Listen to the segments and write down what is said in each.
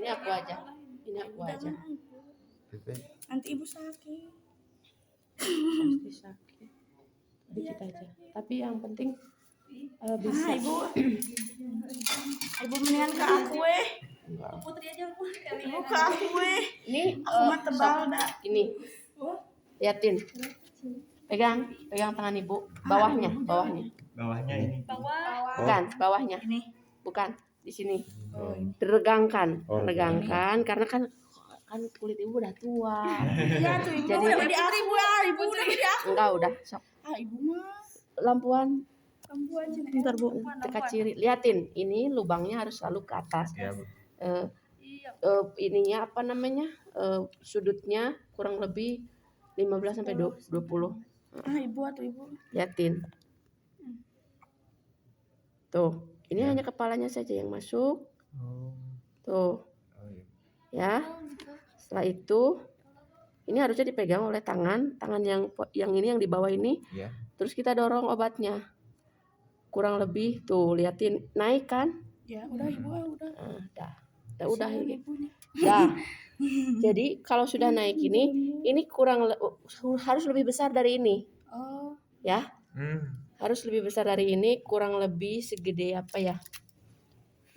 Ini aku aja. Ini aku aja. Nanti ibu sakit. Pasti sakit. Dikit aja. Tapi yang penting bisa. Ibu mendingan ke aku Putri aja Bu. Ibu ke aku Ini aku mah tebal dah. Ini. Liatin. Pegang tangan ibu. Bawahnya. Bawahnya ini. Bukan, bawahnya. Ini. Bukan, di sini. Regangkan, Oh, regangkan karena kan kulit ibu udah tua. Iya tuh ibu. Jadi- Udah di aku ibu udah di aku. Enggak, udah. Sok. Ibu mah. Lampuan Aja. bentar Bu, tekan ciri. Liatin, ini lubangnya harus selalu ke atas. Ya, Bu. Ininya apa namanya? Sudutnya kurang lebih 15 sampai 20. Ibu atau ibu. Liatin. Tuh, ini hanya kepalanya saja yang masuk. Tuh. Ya. Setelah itu ini harusnya dipegang oleh tangan yang ini yang di bawah ini. Ya. Terus kita dorong obatnya. Kurang lebih tuh, liatin naik kan? Ya, udah ibu udah. Udah ini. Ya. Jadi kalau sudah naik ini harus lebih besar dari ini. Oh. Ya. Harus lebih besar dari ini, kurang lebih segede apa ya?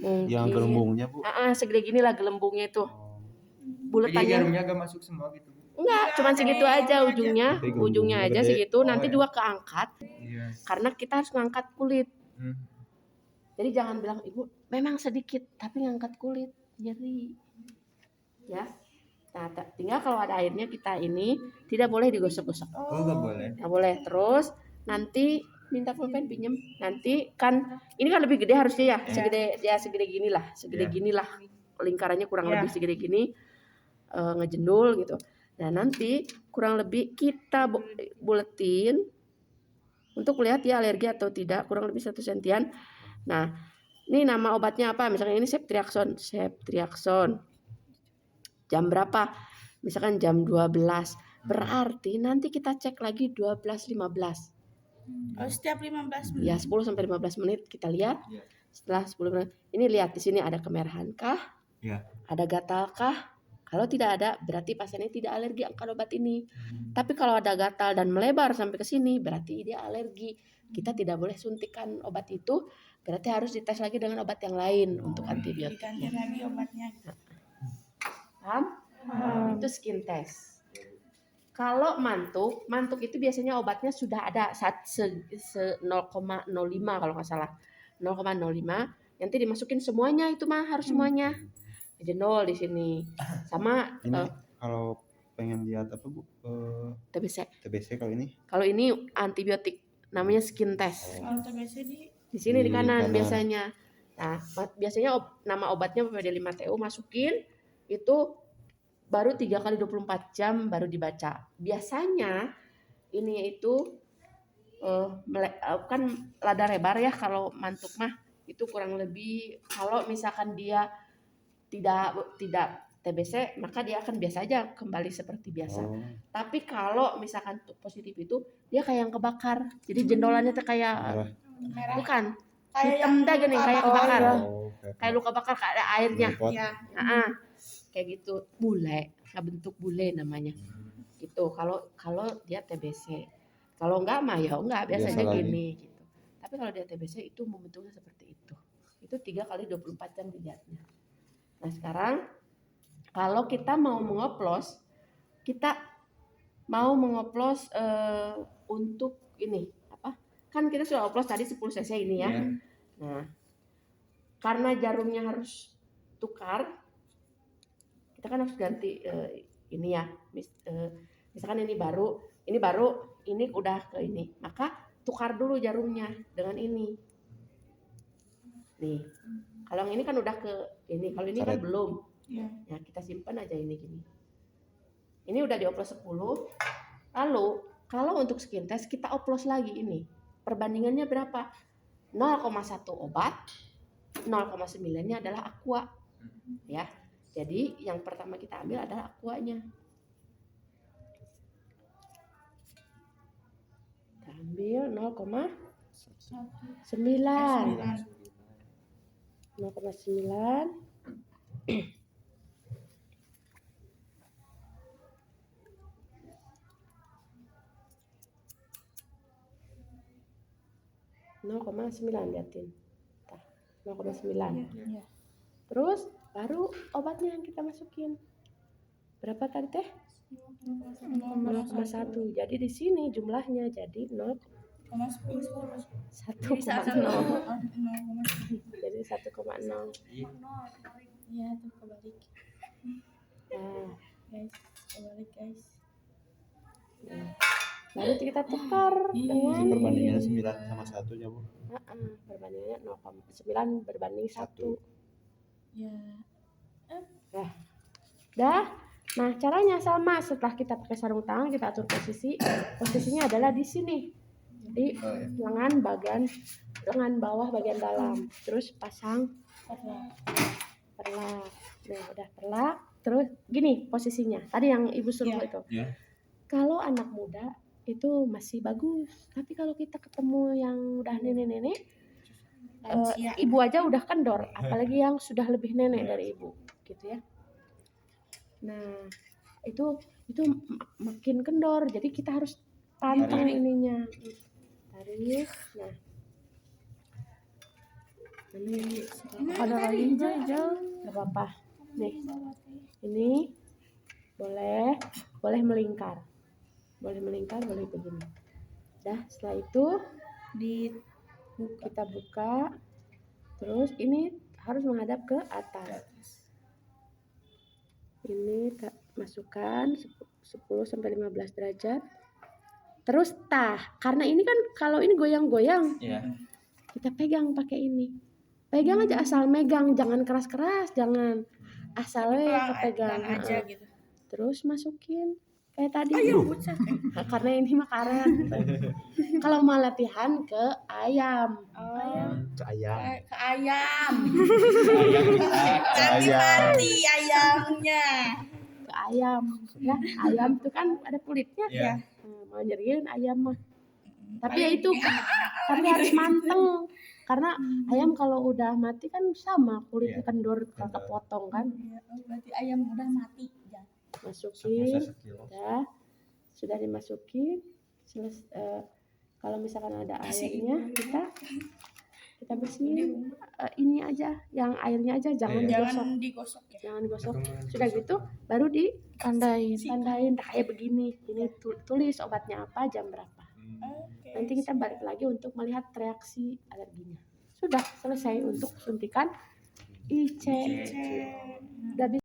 Mungkin. Yang gelembungnya, Bu. Segede gini lah gelembungnya itu. Buletannya. Jarumnya agak masuk semua gitu, Bu. Enggak, cuman segitu aja ujungnya. Ujungnya aja segitu, nanti juga keangkat. Iya. Karena kita harus ngangkat kulit. Jadi jangan bilang ibu memang sedikit tapi ngangkat kulit nyeri. Ya. Nah, tinggal kalau ada airnya kita ini tidak boleh digosok-gosok. Oh, enggak boleh. Nggak boleh. Terus nanti minta pulpen pinjem. Nanti kan ini kan lebih gede harusnya ya. Segede gini lah. Gini lah. Lingkarannya kurang lebih segede gini. Ngejendul gitu. Nah, nanti kurang lebih kita buletin untuk lihat dia alergi atau tidak, kurang lebih 1 sentian. Nah, ini nama obatnya apa? Misalnya ini Ceftriaxone. Jam berapa? Misalkan jam 12. Berarti nanti kita cek lagi 12.15. Setiap 15 menit. Ya, 10 sampai 15 menit kita lihat. Setelah 10 menit, ini lihat di sini ada kemerahan kah? Ya. Ada gatal kah? Kalau tidak ada, berarti pasiennya tidak alergi akan obat ini. Tapi kalau ada gatal dan melebar sampai ke sini, berarti dia alergi. Kita tidak boleh suntikan obat itu, berarti harus dites lagi dengan obat yang lain untuk antibiotik. Diganti lagi obatnya. Paham? Itu skin test. Kalau mantuk itu biasanya obatnya sudah ada 0,05 kalau nggak salah. 0,05, nanti dimasukin semuanya itu mah harus semuanya. Jenol di sini. Sama ini kalau pengen lihat apa, Bu? TBC kalau ini. Kalau ini antibiotik namanya skin test. Kalau TBC di sini di kanan biasanya. Nah, biasanya nama obatnya PPD5TU masukin itu baru 3 kali 24 jam baru dibaca. Biasanya ini itu kan lada lebar ya kalau mantuk mah itu kurang lebih kalau misalkan dia tidak TBC maka dia akan biasa aja kembali seperti biasa. Tapi kalau misalkan positif itu dia kayak yang kebakar. Jadi jendolannya tuh kayak merah. Bukan. Hitam dah gini kayak kebakar. Kayak luka bakar kayak ada airnya. Ya. Kayak gitu. Bule, bentuk bule namanya. Gitu. Kalau dia TBC. Kalau enggak mah ya enggak biasanya gini gitu. Tapi kalau dia TBC itu membentuknya seperti itu. Itu 3 kali 24 jam dilihatnya. Nah, sekarang kalau kita mau mengoplos untuk ini apa? Kan kita sudah oplos tadi 10 cc ini ya. Nah, karena jarumnya harus tukar, kita kan harus ganti ini ya. Misalkan ini baru, ini udah ke ini. Maka tukar dulu jarumnya dengan ini. Nih. Kalau yang ini kan udah ke ini, kalau ini kan belum. Ya, kita simpan aja ini gini. Ini udah dioplos 10. Lalu, kalau untuk skin test kita oplos lagi ini. Perbandingannya berapa? 0,1 obat, 0,9-nya adalah aqua. Ya. Jadi, yang pertama kita ambil adalah aquanya. Kita ambil 0,9. 0,9 0,9 liatin. 0,9. Iya. Terus baru obatnya yang kita masukin. Berapa tadi teh? 0,1. Jadi di sini jumlahnya jadi 1,0. Jadi 1,0. Iya tuh kebalik. Nah, Guys, kebalik guys. baru kita tukar dengan Perbandingannya 9 sama 1 ya Bu. perbandingannya 0,9 berbanding 1. Ya. Dah. Nah, caranya sama. Setelah kita pakai sarung tangan, kita atur posisinya adalah di sini. Di lengan bawah bagian dalam. Terus pasang perlak. Nah, udah perlak. Terus gini posisinya. Tadi yang Ibu suruh itu. Iya. Kalau anak muda itu masih bagus. Tapi kalau kita ketemu yang udah nenek-nenek, ibu aja udah kendor, apalagi yang sudah lebih nenek dari ibu, gitu ya. Nah, itu makin kendor. Jadi kita harus pantang ininya. Tarik. Nah. Ini ada lagi hijau. Enggak apa-apa. Nih. Ini boleh melingkar. Boleh begini. Dah, setelah itu kita buka. Terus ini harus menghadap ke atas. Ini masukkan 10 sampai 15 derajat. Terus karena ini kan kalau ini goyang-goyang. Iya. Kita pegang pakai ini. Pegang aja, asal megang, jangan keras-keras, jangan. Asalnya kepegang aja gitu. Terus masukin kayak tadi. Karena ini mah karet. Kalau mau latihan ke ayam. Ke ayam. Ke ayam. Ayam. Mati ayamnya. Ke ayam. Ya, ayam tuh kan ada kulitnya Iya. ya. Mau nyeriin ayam mah. Tapi ya itu, tapi harus manteng. Karena ayam kalau udah mati kan sama kulitnya kendor, kepotong kan. Berarti ayam udah mati. Masukin, sudah dimasukin. Kalau misalkan ada airnya, kita bersihin. Ini aja, yang airnya aja, jangan digosok ya. Jangan digosok. Sudah gitu, baru tandain kayak begini. Ini tulis obatnya apa, jam berapa. Nanti kita balik lagi untuk melihat reaksi alerginya. Sudah selesai untuk suntikan IC. Udah bisa.